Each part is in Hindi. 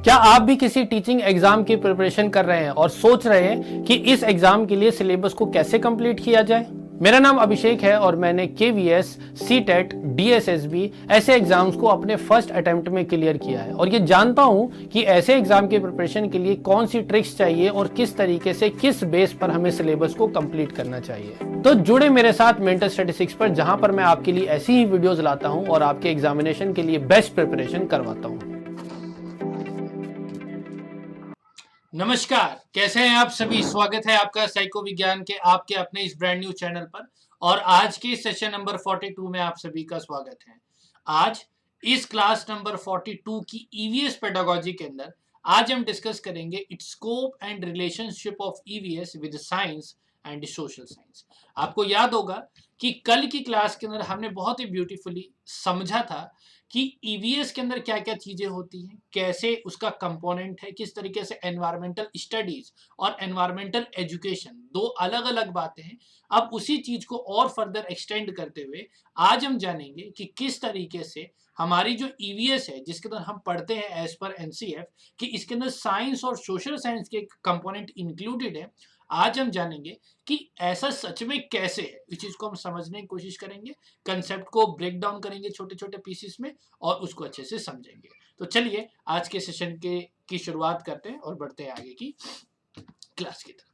क्या आप भी किसी टीचिंग एग्जाम की प्रिपरेशन कर रहे हैं और सोच रहे हैं कि इस एग्जाम के लिए सिलेबस को कैसे कंप्लीट किया जाए? मेरा नाम अभिषेक है और मैंने KVS, CTET, DSSB ऐसे एग्जाम्स को अपने फर्स्ट अटेम्प्ट में क्लियर किया है और ये जानता हूं कि ऐसे एग्जाम की प्रिपरेशन के लिए कौन सी ट्रिक्स चाहिए और किस तरीके से किस बेस पर हमें सिलेबस को कंप्लीट करना चाहिए। तो जुड़े मेरे साथ मेंटर स्टैटिस्टिक्स पर, जहां पर मैं आपके लिए ऐसी ही वीडियोस लाता हूं और आपके एग्जामिनेशन के लिए बेस्ट प्रिपरेशन करवाता हूं। नमस्कार, कैसे हैं आप सभी। स्वागत है आपका साइको विज्ञान के आपके अपने इस ब्रांड न्यू चैनल पर और आज के सेशन नंबर 42 में आप सभी का स्वागत है। आज इस क्लास नंबर 42 की EVS पेडागोजी के अंदर आज हम डिस्कस करेंगे it's scope and relationship of EVS with science and social science. आपको याद होगा कि कल की क्लास के अंदर हमने बहुत ही ब्यूटीफुली समझा था कि EVS के अंदर क्या क्या चीजें होती हैं, कैसे उसका कंपोनेंट है, किस तरीके से एनवायरमेंटल स्टडीज और एनवायरमेंटल एजुकेशन दो अलग अलग बातें हैं। अब उसी चीज को और फर्दर एक्सटेंड करते हुए आज हम जानेंगे कि किस तरीके से हमारी जो EVS है जिसके अंदर हम पढ़ते हैं एज पर NCF कि इसके अंदर साइंस और सोशल साइंस के कंपोनेंट इंक्लूडेड है। आज हम जानेंगे कि ऐसा सच में कैसे है, इस चीज को हम समझने की कोशिश करेंगे, कंसेप्ट को ब्रेक डाउन करेंगे छोटे छोटे पीसेस में और उसको अच्छे से समझेंगे। तो चलिए आज के सेशन की शुरुआत करते हैं और बढ़ते हैं आगे की क्लास की तरफ।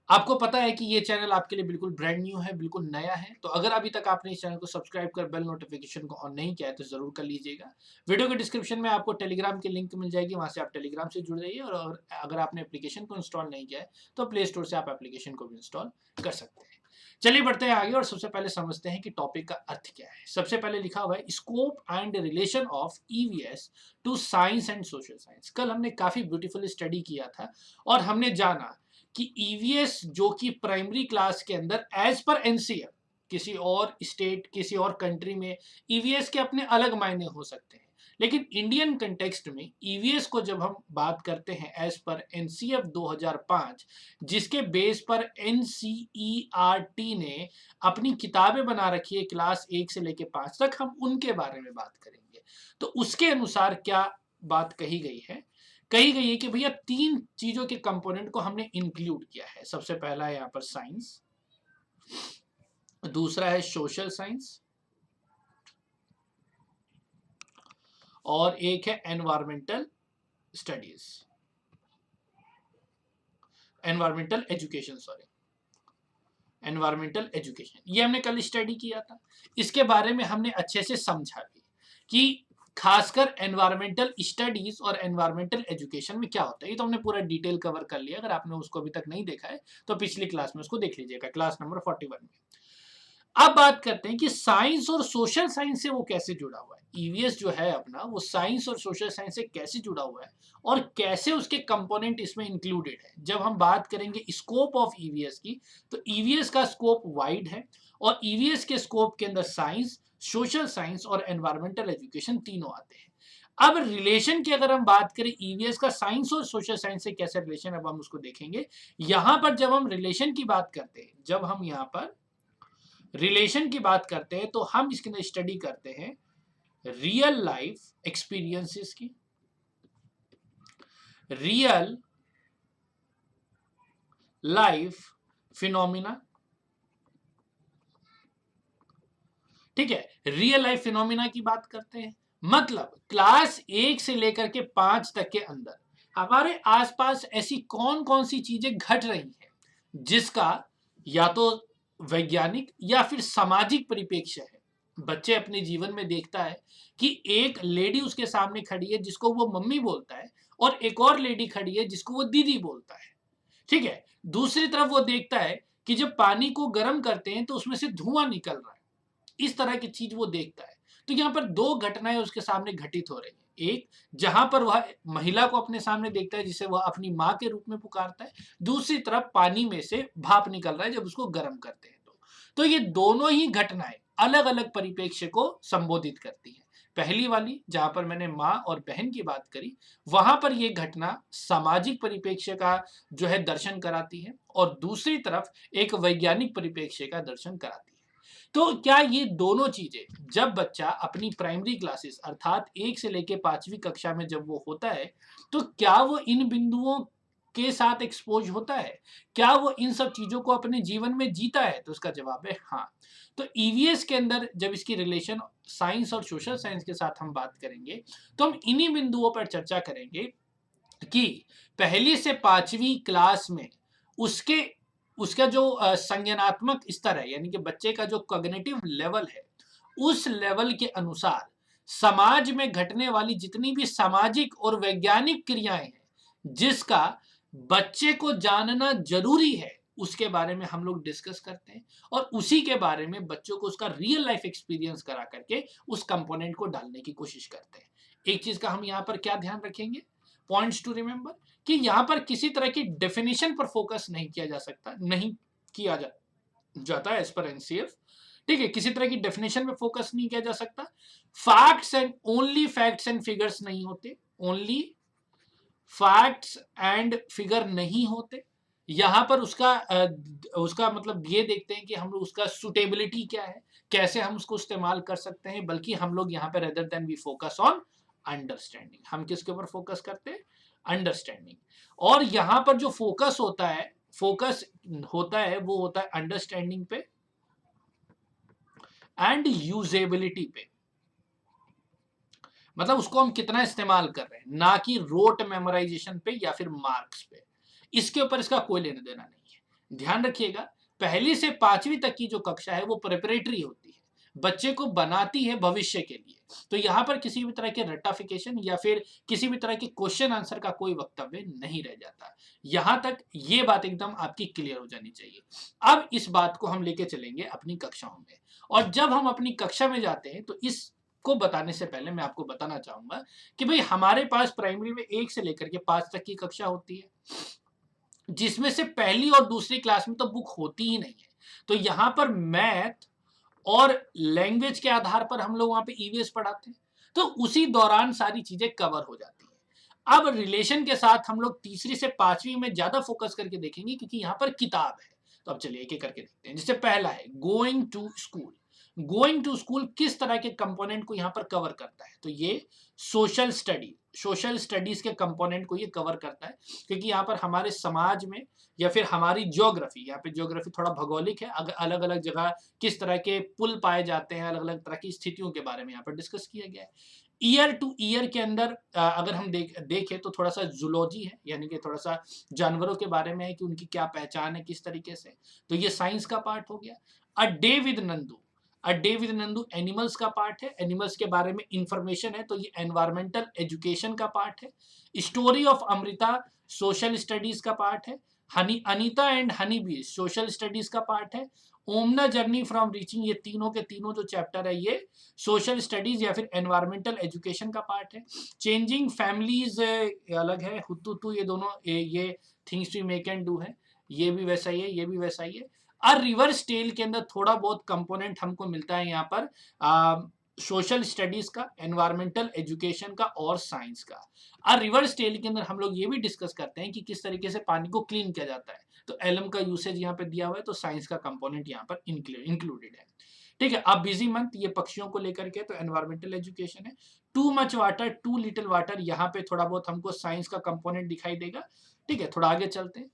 आपको पता है कि ये चैनल आपके लिए बिल्कुल ब्रांड न्यू है, बिल्कुल नया है, तो अगर अभी तक आपने इस चैनल को सब्सक्राइब कर बेल नोटिफिकेशन को ऑन नहीं किया है तो जरूर कर लीजिएगा। वीडियो के डिस्क्रिप्शन में आपको टेलीग्राम की लिंक मिल जाएगी, वहां से आप टेलीग्राम से जुड़ जाइए और अगर आपने एप्लीकेशन को इंस्टॉल नहीं किया है तो प्ले स्टोर से आप एप्लीकेशन को भी इंस्टॉल कर सकते हैं। चलिए बढ़ते हैं आगे और सबसे पहले समझते हैं कि टॉपिक का अर्थ क्या है। सबसे पहले लिखा हुआ है scope and relation of EVS to science and social science. कल हमने काफी ब्यूटीफुली स्टडी किया था और हमने जाना कि EVS जो कि प्राइमरी क्लास के अंदर एज पर NCF किसी और स्टेट किसी और कंट्री में EVS के अपने अलग मायने हो सकते हैं, लेकिन इंडियन कंटेक्स्ट में EVS को जब हम बात करते हैं एज पर NCF 2005 जिसके बेस पर NCERT ने अपनी किताबें बना रखी है क्लास 1 से लेकर 5 तक, हम उनके बारे में बात करेंगे। तो उसके अनुसार क्या बात कही गई है कि भैया तीन चीजों के कंपोनेंट को हमने इंक्लूड किया है। सबसे पहला है यहां पर साइंस, दूसरा है सोशल साइंस और एक है environmental studies, environmental education, environmental education. ये हमने कल स्टडी किया था, इसके बारे में हमने अच्छे से समझा भी कि खासकर एनवायरमेंटल स्टडीज और एनवायरमेंटल एजुकेशन में क्या होता है। ये तो हमने पूरा डिटेल कवर कर लिया, अगर आपने उसको अभी तक नहीं देखा है तो पिछली क्लास में उसको देख लीजिएगा, क्लास नंबर 41 में। अब बात करते हैं कि साइंस और सोशल साइंस से वो कैसे जुड़ा हुआ है। EVS जो है अपना वो साइंस और सोशल साइंस से कैसे जुड़ा हुआ है और कैसे उसके कंपोनेंट इसमें इंक्लूडेड है। जब हम बात करेंगे स्कोप ऑफ EVS की तो EVS का स्कोप वाइड है और EVS के स्कोप के अंदर साइंस, सोशल साइंस और एनवायरमेंटल एजुकेशन तीनों आते हैं। अब रिलेशन की अगर हम बात करें EVS का साइंस और सोशल साइंस से कैसे रिलेशन, अब हम उसको देखेंगे। यहां पर जब हम रिलेशन की बात करते हैं, जब हम यहां पर रिलेशन की बात करते हैं तो हम इसके अंदर स्टडी करते हैं रियल लाइफ एक्सपीरियंसेस की, रियल लाइफ फिनोमिना। ठीक है, रियल लाइफ फिनोमिना की बात करते हैं, मतलब क्लास 1 से लेकर के 5 तक के अंदर हमारे आसपास ऐसी कौन कौन सी चीजें घट रही हैं जिसका या तो वैज्ञानिक या फिर सामाजिक परिप्रेक्ष्य है। बच्चे अपने जीवन में देखता है कि एक लेडी उसके सामने खड़ी है जिसको वो मम्मी बोलता है और एक और लेडी खड़ी है जिसको वो दीदी बोलता है। ठीक है, दूसरी तरफ वो देखता है कि जब पानी को गर्म करते हैं तो उसमें से धुआं निकल रहा है, इस तरह की चीज वो देखता है। तो यहाँ पर दो घटनाएं उसके सामने घटित हो रही है। एक जहां पर वह महिला को अपने सामने देखता है जिसे वह अपनी माँ के रूप में पुकारता है, दूसरी तरफ पानी में से भाप निकल रहा है जब उसको गर्म करते हैं। तो ये दोनों ही घटनाएं अलग अलग परिप्रेक्ष्य को संबोधित करती है। पहली वाली जहां पर मैंने माँ और बहन की बात करी, वहां पर यह घटना सामाजिक परिप्रेक्ष्य का जो है दर्शन कराती है और दूसरी तरफ एक वैज्ञानिक परिप्रेक्ष्य का दर्शन कराती है। तो क्या ये दोनों चीजें जब बच्चा अपनी प्राइमरी क्लासेस अर्थात 1 से लेके 5वीं कक्षा में जब वो होता है, तो क्या वो इन बिंदुओं के साथ एक्सपोज होता है? क्या वो इन सब चीजों को अपने जीवन में जीता है? तो उसका जवाब है हाँ। तो ईवीएस के अंदर जब इसकी रिलेशन साइंस और सोशल साइंस के साथ हम बात करेंगे, तो हम इन्हीं बिंदुओं पर चर्चा करेंगे कि पहली से 5वीं क्लास में उसके उसका जो संज्ञानात्मक स्तर है, यानी कि बच्चे का जो कॉग्निटिव लेवल है, उस लेवल के अनुसार समाज में घटने वाली जितनी भी सामाजिक और वैज्ञानिक क्रियाएं हैं, जिसका बच्चे को जानना जरूरी है, उसके बारे में हम लोग डिस्कस करते हैं और उसी के बारे में बच्चों को उसका रियल लाइफ एक्सपीरियंस करा करके उस कंपोनेंट को डालने की कोशिश करते हैं। एक चीज का हम यहां पर क्या ध्यान रखेंगे, पॉइंट्स टू रिमेंबर, कि यहां पर किसी तरह की डेफिनेशन पर फोकस नहीं किया जा सकता, नहीं किया जाता है एज पर एनसीएफ। ठीक है, किसी तरह की डेफिनेशन पे फोकस नहीं किया जा सकता। Facts and only facts and figures नहीं होते, ओनली फैक्ट्स एंड फिगर नहीं होते। यहां पर उसका मतलब ये देखते हैं कि हम लोग उसका सुटेबिलिटी क्या है, कैसे हम उसको इस्तेमाल कर सकते हैं, बल्कि हम लोग यहाँ पे rather than we focus on understanding. हम किसके ऊपर फोकस करते हैं? अंडरस्टैंडिंग। और यहां पर जो फोकस होता है वो होता है अंडरस्टैंडिंग पे एंड यूजेबिलिटी पे, मतलब उसको हम कितना इस्तेमाल कर रहे हैं, ना कि रोट मेमोराइजेशन पे या फिर मार्क्स पे। इसके ऊपर इसका कोई लेना देना नहीं है। ध्यान रखिएगा, पहली से 5वीं तक की जो कक्षा है वो प्रिपरेटरी होती है, बच्चे को बनाती है भविष्य के लिए। तो यहां पर किसी भी तरह के रट्टाफिकेशन या फिर किसी भी तरह के क्वेश्चन आंसर का कोई वक्तव्य नहीं रह जाता। यहां तक ये बात एकदम आपकी क्लियर हो जानी चाहिए। अब इस बात को हम लेके चलेंगे अपनी कक्षाओं में, और जब हम अपनी कक्षा में जाते हैं तो इस को बताने से पहले मैं आपको बताना चाहूंगा कि भाई हमारे पास प्राइमरी में 1 से लेकर के 5 तक की कक्षा होती है, जिसमें से पहली और दूसरी क्लास में तो बुक होती ही नहीं है। तो यहां पर मैथ और लैंग्वेज के आधार पर हम लोग वहां पे ईवीएस पढ़ाते हैं, तो उसी दौरान सारी चीजें कवर हो जाती है। अब रिलेशन के साथ हम लोग तीसरी से 5वीं में ज्यादा फोकस करके देखेंगे, क्योंकि यहां पर किताब है। तो अब चलिए एक एक करके देखते हैं। जिससे पहला है going to school. Going to school किस तरह के कंपोनेंट को यहाँ पर कवर करता है? तो ये सोशल स्टडीज के कंपोनेंट को ये कवर करता है, क्योंकि यहाँ पर हमारे समाज में या फिर हमारी ज्योग्राफी, यहाँ पे ज्योग्राफी थोड़ा भौगोलिक है, अलग अलग जगह किस तरह के पुल पाए जाते हैं, अलग अलग तरह की स्थितियों के बारे में यहाँ पर डिस्कस किया गया है। ईयर टू ईयर के अंदर अगर हम देखें तो थोड़ा सा जूलॉजी है, यानी कि थोड़ा सा जानवरों के बारे में है कि उनकी क्या पहचान है, किस तरीके से, तो ये साइंस का पार्ट हो गया। A day with Nandu animals का पार्ट है, एनिमल्स के बारे में इंफॉर्मेशन है, तो ये एनवायरमेंटल एजुकेशन का पार्ट है। Story of Amrita social studies का पार्ट है। Anita and honey bee social studies का पार्ट है। ओमना जर्नी फ्रॉम रीचिंग, ये तीनों के तीनों जो चैप्टर है ये सोशल स्टडीज या फिर एनवायरमेंटल एजुकेशन का पार्ट है। चेंजिंग फैमिलीज अलग है, हुतुतु, ये दोनों ये things we make and do है, ये भी वैसा ही है, ये भी वैसा ही है। और रिवर्स टेल के अंदर थोड़ा बहुत कंपोनेंट हमको मिलता है यहाँ पर सोशल स्टडीज का, एनवायरमेंटल एजुकेशन का और साइंस का। और रिवर्स टेल के अंदर हम लोग ये भी डिस्कस करते हैं कि किस तरीके से पानी को क्लीन किया जाता है, तो एलम का यूसेज यहाँ पे दिया हुआ है, तो साइंस का कंपोनेंट यहाँ पर इंक्लूडेड है। ठीक है, अब बिजी मंथ ये पक्षियों को लेकर के, तो एनवायरमेंटल एजुकेशन है। Too much water too little water, यहाँ पे थोड़ा बहुत हमको साइंस का कंपोनेंट दिखाई देगा। ठीक है, थोड़ा आगे चलते हैं।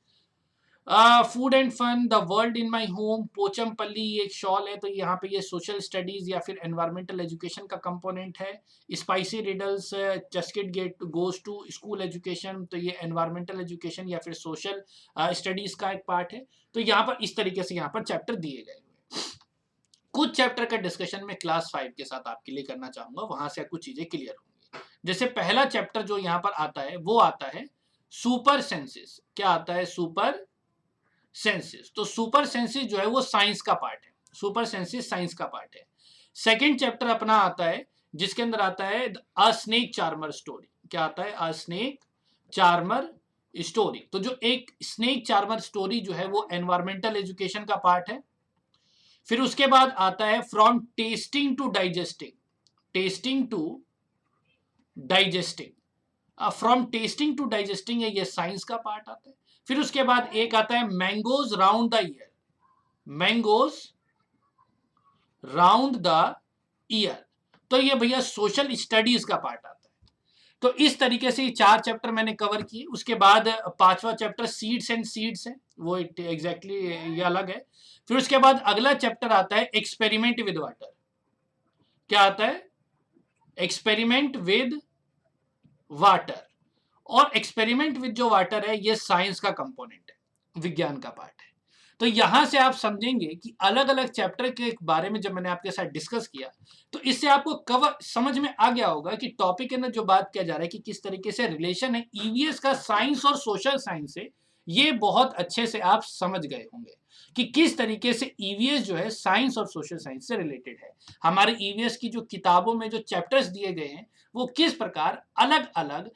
Food and fun, the world in my home, Pochampally, ये एक शॉल है, तो यहाँ पे ये सोशल स्टडीज या फिर एनवायरमेंटल एजुकेशन का कंपोनेंट है। स्पाइसी रिडल्स, चस्किट gate goes to school education, तो ये एनवायरमेंटल एजुकेशन या फिर सोशल स्टडीज का एक पार्ट है। तो यहाँ पर इस तरीके से यहाँ पर चैप्टर दिए गए हुए। कुछ चैप्टर का डिस्कशन मैं क्लास 5 के साथ आपके लिए करना चाहूंगा, वहां से कुछ चीजें क्लियर होंगी। जैसे पहला चैप्टर जो यहाँ पर आता है वो आता है सुपर सेंसेस। क्या आता है? Super senses. तो सुपर सेंसेस जो है वो साइंस का पार्ट है, सुपर सेंसेस साइंस का पार्ट है। सेकंड चैप्टर अपना आता है जिसके अंदर आता है अ स्नेक चार्मर स्टोरी। क्या आता है? अ स्नेक चार्मर स्टोरी। तो जो एक स्नेक चार्मर स्टोरी जो है वो एनवायरमेंटल एजुकेशन का पार्ट है। फिर उसके बाद आता है from tasting to digesting, tasting to digesting, from tasting to digesting है, ये साइंस का पार्ट आता है। फिर उसके बाद एक आता है mangoes round the year, mangoes round the year. तो ये भैया सोशल स्टडीज का पार्ट आता है। तो इस तरीके से ये 4 चैप्टर मैंने कवर किए। उसके बाद 5वां चैप्टर सीड्स एंड सीड्स है, वो एग्जैक्टली ये अलग है। फिर उसके बाद अगला चैप्टर आता है एक्सपेरिमेंट विद वाटर। क्या आता है? Experiment with water. और एक्सपेरिमेंट विद जो वाटर है ये साइंस का कंपोनेंट है, विज्ञान का पार्ट है। तो यहां से आप समझेंगे कि अलग अलग चैप्टर के बारे में जब मैंने आपके साथ डिस्कस किया तो इससे आपको कवर समझ में आ गया होगा कि टॉपिक है ना जो बात किया जा रहा है कि किस तरीके से रिलेशन है ईवीएस का साइंस और सोशल साइंस से, ये बहुत अच्छे से आप समझ गए होंगे कि किस तरीके से ईवीएस जो है साइंस और सोशल साइंस से रिलेटेड है। हमारे ईवीएस की जो किताबों में जो चैप्टर्स दिए गए हैं वो किस प्रकार अलग अलग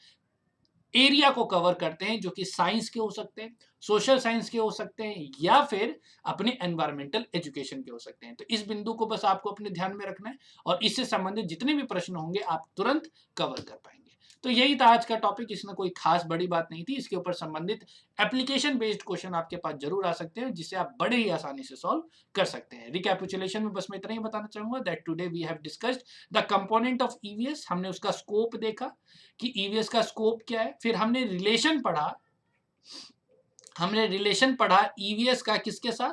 एरिया को कवर करते हैं, जो कि साइंस के हो सकते हैं, सोशल साइंस के हो सकते हैं, या फिर अपने एनवायरमेंटल एजुकेशन के हो सकते हैं। तो इस बिंदु को बस आपको अपने ध्यान में रखना है और इससे संबंधित जितने भी प्रश्न होंगे आप तुरंत कवर कर पाएंगे। तो यही था आज का टॉपिक, इसमें कोई खास बड़ी बात नहीं थी। इसके ऊपर संबंधित एप्लीकेशन बेस्ड क्वेश्चन आपके पास जरूर आ सकते हैं जिसे आप बड़े ही आसानी से सॉल्व कर सकते हैं। रिकैपिचुलेशन में बस मैं इतना ही बताना चाहूंगा that today we have discussed the component of EVS. हमने उसका स्कोप देखा कि ईवीएस का स्कोप क्या है। फिर हमने रिलेशन पढ़ा ईवीएस का किसके साथ?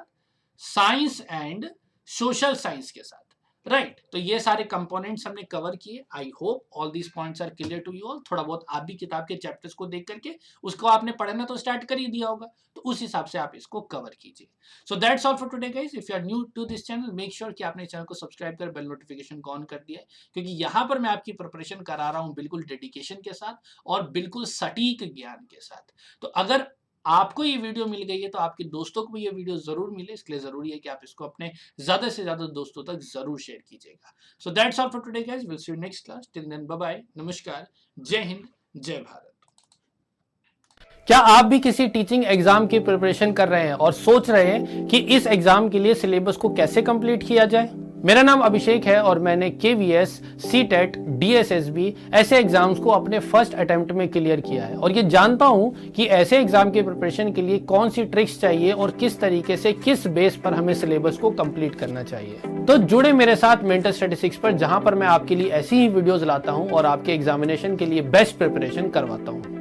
साइंस एंड सोशल साइंस के साथ, राइट। तो ये सारे कंपोनेंट्स हमने कवर किए। I hope all these points are clear to you all. थोड़ा बहुत आप भी किताब के चैप्टर्स को देख करके उसको आपने पढ़ना तो स्टार्ट कर ही दिया होगा, तो उस हिसाब से आप इसको कवर कीजिए। So that's all for today guys. If you are new to this channel make sure कि आपने चैनल को सब्सक्राइब कर बेल नोटिफिकेशन को ऑन कर दिया है, क्योंकि यहाँ पर मैं आपकी प्रिपरेशन करा रहा हूँ बिल्कुल डेडिकेशन के साथ और बिल्कुल सटीक ज्ञान के साथ। तो अगर आपको ये वीडियो मिल गई है तो आपके दोस्तों को भी ये वीडियो जरूर मिले, इसलिए जरूरी है कि आप इसको अपने ज्यादा से ज्यादा दोस्तों तक जरूर शेयर कीजिएगा। So that's all for today guys, will see you next class. Till then bye bye, नमस्कार, जय हिंद, जय भारत। क्या आप भी किसी टीचिंग एग्जाम की प्रिपरेशन कर रहे हैं और सोच रहे हैं कि इस एग्जाम के लिए सिलेबस को कैसे कंप्लीट किया जाए? मेरा नाम अभिषेक है और मैंने KVS, CTET, DSSB ऐसे एग्जाम्स को अपने फर्स्ट अटेम्प्ट में क्लियर किया है और ये जानता हूं कि ऐसे एग्जाम के प्रिपरेशन के लिए कौन सी ट्रिक्स चाहिए और किस तरीके से किस बेस पर हमें सिलेबस को कंप्लीट करना चाहिए। तो जुड़े मेरे साथ मेंटर स्टैटिस्टिक्स पर, जहां पर मैं आपके लिए ऐसी ही वीडियोस लाता हूं और आपके एग्जामिनेशन के लिए बेस्ट प्रिपरेशन करवाता हूं।